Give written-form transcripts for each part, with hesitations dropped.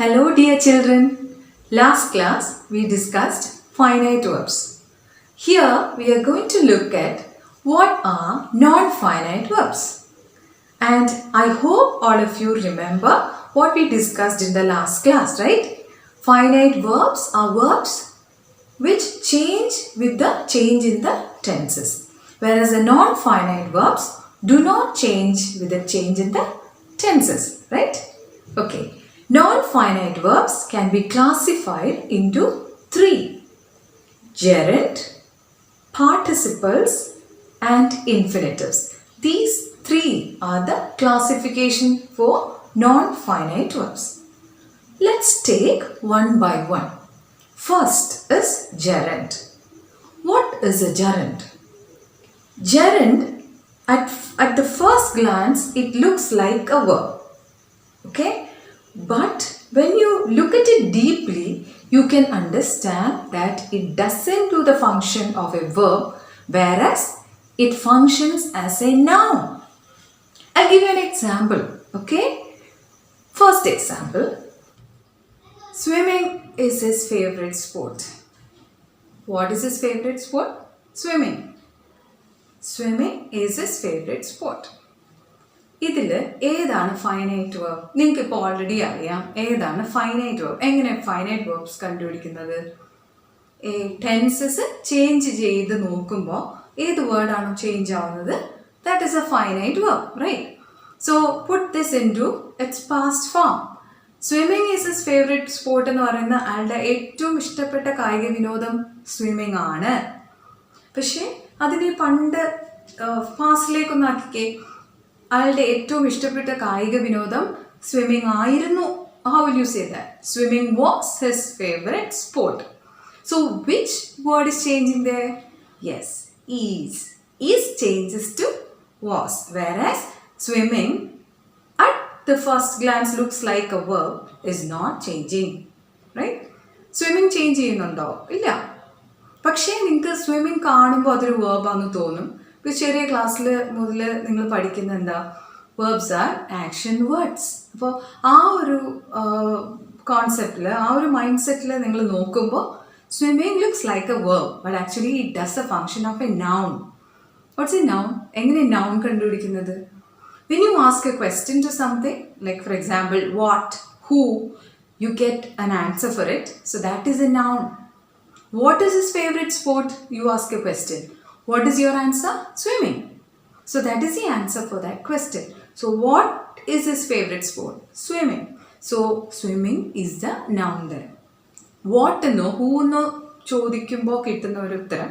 Hello dear children. Last class we discussed finite verbs. Here we are going to look at what are non-finite verbs. And I hope all of you remember what we discussed in the last class, right? Finite verbs are verbs which change with the change in the tenses. Whereas the non-finite verbs do not change with the change in the tenses, right? Okay. Non-finite verbs can be classified into three: gerund, participles and infinitives. These three are the classification for non-finite verbs. Let's take one by one. First is gerund. What is a gerund? Gerund, at the first glance, it looks like a verb. Okay? But when you look at it deeply, you can understand that it doesn't do the function of a verb, whereas it functions as a noun. I'll give you an example. Okay? First example. Swimming is his favorite sport. What is his favorite sport? Swimming. Swimming is his favorite sport. ഇതിൽ ഏതാണ് finite verb? നിങ്ങൾക്ക് ഇപ്പോൾ already അറിയാം ഏതാണ് finite verb. എങ്ങനെ finite verbs കണ്ടുപിടിക്കുന്നത്? Tenses change ചെയ്ത് നോക്കുമ്പോൾ ഏത് വേർഡാണോ ചേഞ്ച് ആവുന്നത്, that is a finite verb, right? So put this into its past form. Swimming is his favourite sport എന്ന് പറയുന്ന ആളുടെ ഏറ്റവും ഇഷ്ടപ്പെട്ട കായിക വിനോദം സ്വിമ്മിങ് ആണ്. പക്ഷേ അതിനെ പണ്ട് പാസ്റ്റിലേക്കൊന്ന് ആക്കിക്കേ. അയാളുടെ ഏറ്റവും ഇഷ്ടപ്പെട്ട കായിക വിനോദം സ്വിമ്മിങ് ആയിരുന്നു. How will you say that? Swimming was his favorite sport. So which word is changing there? Yes, is. Is changes to was. Whereas swimming at the first glance looks like a verb is not changing. Right? Swimming change ചെയ്യുന്നുണ്ടോ? ഇല്ല. പക്ഷേ നിങ്ങൾക്ക് swimming കാണുമ്പോൾ അതൊരു വേർബാന്ന് തോന്നും. ഇപ്പോൾ ചെറിയ ക്ലാസ്സിൽ മുതൽ നിങ്ങൾ പഠിക്കുന്ന എന്താ? Verbs are action words. അപ്പോൾ ആ ഒരു കോൺസെപ്റ്റിൽ, ആ ഒരു മൈൻഡ് സെറ്റിൽ നിങ്ങൾ നോക്കുമ്പോൾ swimming looks like a verb, but actually it does a function of a noun. What's a noun? എങ്ങനെ നൗൺ കണ്ടുപിടിക്കുന്നത്? When you ask a question to something, like for example what, who, you get an answer for it. So that is a noun. What is his favorite sport? You ask a question. What is your answer? Swimming. So that is the answer for that question. So what is his favorite sport? Swimming. So swimming is the noun there. What എന്നോ who എന്നോ ചോദിക്കുമ്പോൾ കിട്ടുന്ന ഒരു ഉത്തരം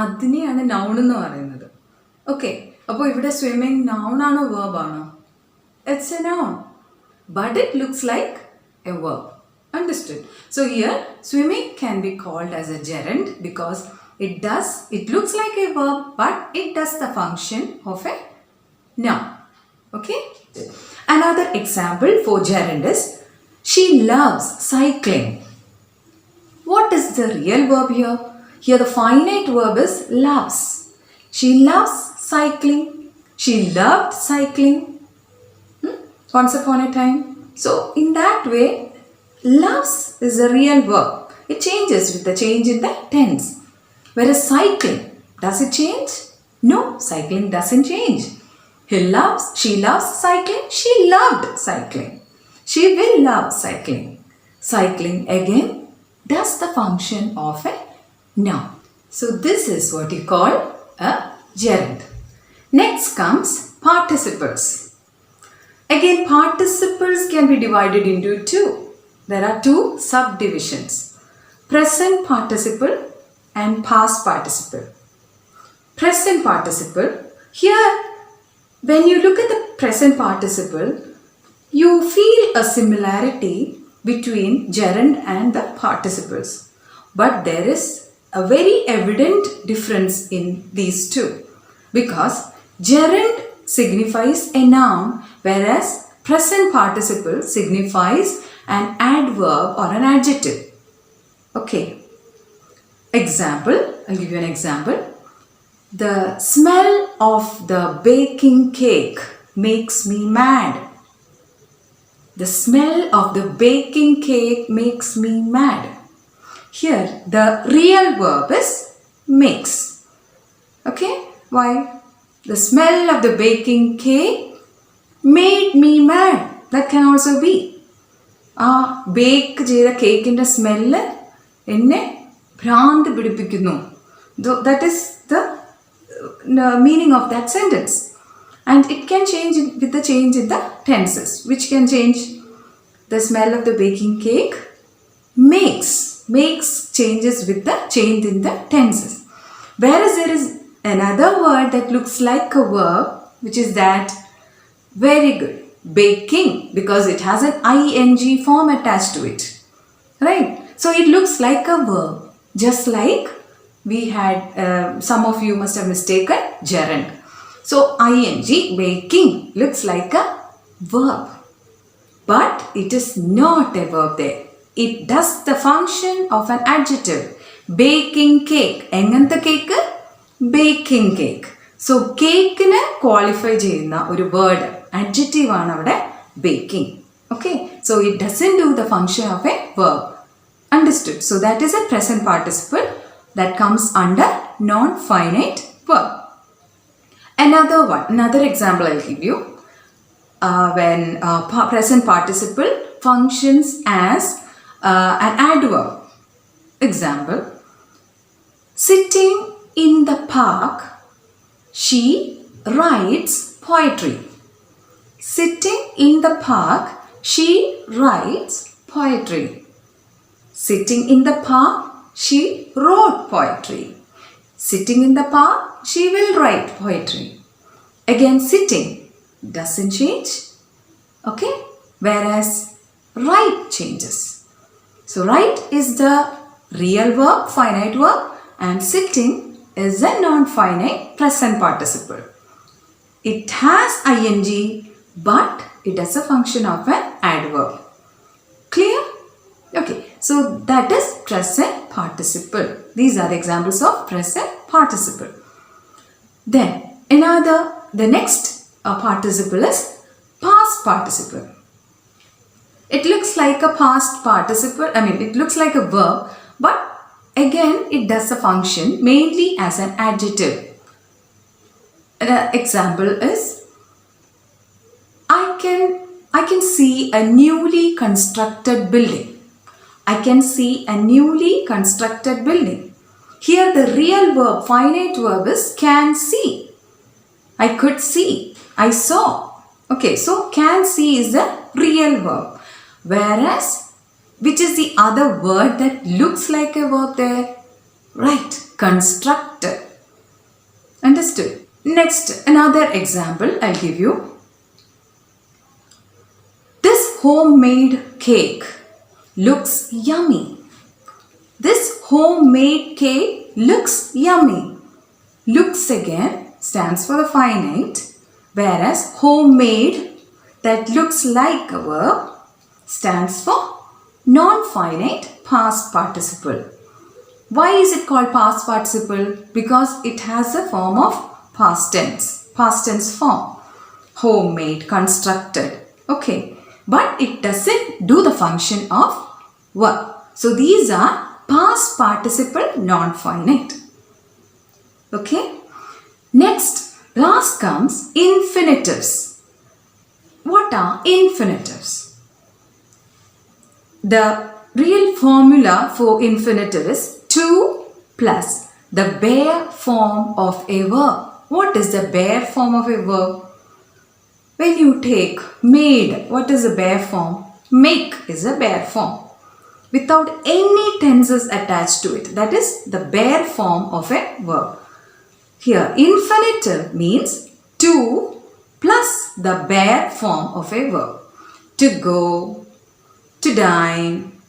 അതിനെയാണ് noun എന്ന് പറയുന്നത്. Okay, അപ്പോൾ ഇവിടെ സ്വിമ്മിങ് noun ആണോ verb ആണോ? It's a noun. But it looks like a verb. Understood? So here swimming can be called as a gerund because it looks like a verb, but it does the function of a noun. Okay? Another example for gerund is she loves cycling. What is the real verb here? Here the finite verb is loves. She loves cycling. She loved cycling. Once upon a time. So in that way, loves is a real verb. It changes with the change in the tense. Whereas cycling, does it change? No, cycling doesn't change. She loves cycling. She loved cycling. She will love cycling. Cycling again does the function of a noun. So this is what you call a gerund. Next comes participles. Again, participles can be divided into two. There are two subdivisions: present participle and past participle. Present participle, here when you look at the present participle, you feel a similarity between gerund and the participles. But there is a very evident difference in these two, because gerund signifies a noun, whereas present participle signifies an adverb or an adjective. Okay. Example, I'll give you an example. The smell of the baking cake makes me mad. The smell of the baking cake makes me mad. Here, the real verb is makes. Okay? Why? The smell of the baking cake made me mad. That can also be. Bake ചെയ്ത കേക്കിൻ്റെ smell എന്നെ ഭ്രാന്ത് പിടിപ്പിക്കുന്നു. That is the meaning of that sentence. And it can change with the change in the tenses, which can change. The smell of the baking cake makes changes with the change in the tenses. Whereas there is another word that looks like a verb, which is that very good, baking, because it has an ing form attached to it, right? So it looks like a verb, just like we had, some of you must have mistaken gerund. So ing, baking, looks like a verb, but it is not a verb there. It does the function of an adjective. Baking cake. എങ്ങനത്തെ cake? Baking cake. So കേക്കിനെ qualify ചെയ്യുന്ന ഒരു word adjective ആണ് അവിടെ baking. Okay? So it doesn't do the function of a verb. Understood? So that is a present participle that comes under non-finite verb. Another example I'll give you. When present participle functions as an adverb. Example, sitting in the park, she writes poetry. Sitting in the park, she writes poetry. Sitting in the park, she wrote poetry. Sitting in the park, she will write poetry. Again, sitting doesn't change. Okay? Whereas write changes. So write is the real verb, finite verb, and sitting is a non-finite present participle. It has ing, but it has a function of an adverb. Clear? Okay, so that is present participle. These are the examples of present participle. Then the next participle is past participle. It looks like a past participle, it looks like a verb, but again it does a function mainly as an adjective. An example is, I can see a newly constructed building. I can see a newly constructed building. Here the real verb, finite verb is can see. I could see. I saw. Okay, so can see is the real verb. Whereas, which is the other word that looks like a verb there? Right, constructed. Understood? Next, another example I'll give you. This homemade cake looks yummy. This homemade cake looks yummy. Looks again stands for the finite, whereas homemade, that looks like a verb, stands for non-finite past participle. Why is it called past participle? Because it has a form of past tense form. Homemade, constructed. Okay, but it doesn't do the function of verb. So these are past participle non-finite. Okay, next, last comes infinitives. What are infinitives? The real formula for infinitive is 2 plus the bare form of a verb. What is the bare form of a verb? When you take made, what is the bare form? Make is a bare form without any tenses attached to it. That is the bare form of a verb. Here, infinitive means 2 plus the bare form of a verb. To go, to dine,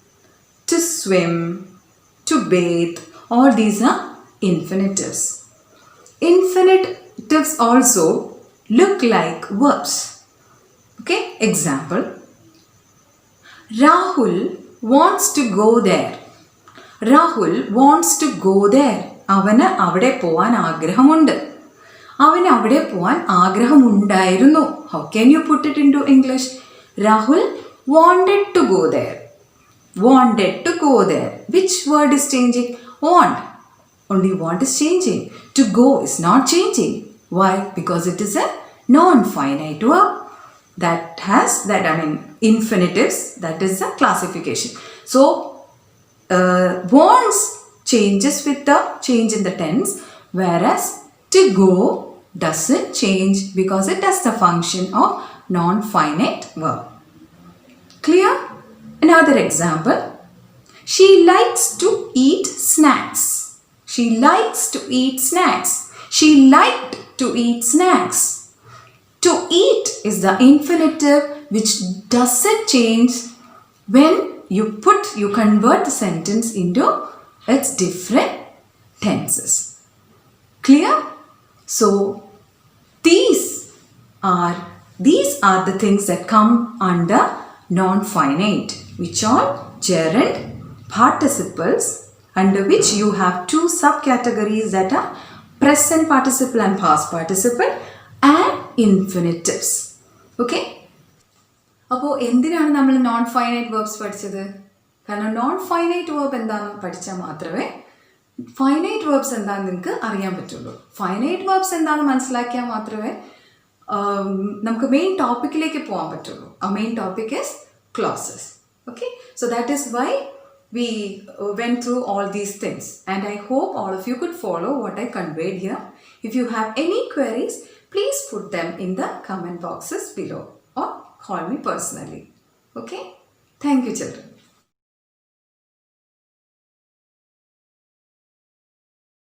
to swim, to bathe, all these are infinitives. Infinitives also look like verbs. Okay, example, Rahul wants to go there. Rahul wants to go there. അവന് അവിടെ പോവാൻ ആഗ്രഹമുണ്ട്. അവന് അവിടെ പോവാൻ ആഗ്രഹമുണ്ടായിരുന്നു. How can you put it into English? Rahul wanted to go there. Wanted to go there. Which word is changing? Want. Only want is changing. To go is not changing. Why? Because it is a non-finite verb that has infinitives. That is the classification. So wants changes with the change in the tense, whereas to go doesn't change because it has the function of non-finite verb. Clear? Another example. She likes to eat snacks. She likes to eat snacks. She liked to eat snacks. To eat is the infinitive which doesn't change when you convert the sentence into its different tenses. Clear? So these are the things that come under non-finite, which are gerund, participles, under which you have two subcategories that are present participle and past participle, and infinitives. Okay? അപ്പോൾ എന്തിനാണ് നമ്മൾ non finite verbs പഠിച്ചത്? കാരണം non finite verb എന്താണെന്ന് പഠിച്ചാൽ മാത്രമേ finite verbs എന്താണെന്ന് നിങ്ങൾക്ക് അറിയാൻ പറ്റുള്ളൂ. ഫൈനൈറ്റ് വേർബ്സ് എന്താണെന്ന് മനസ്സിലാക്കിയാൽ മാത്രമേ നമുക്ക് മെയിൻ ടോപ്പിക്കിലേക്ക് പോകാൻ പറ്റുള്ളൂ. ആ main topic is clauses. Okay, so that is why we went through all these things, and I hope all of you could follow what I conveyed here. If you have any queries, please put them in the comment boxes below or call me personally. Okay, thank you children.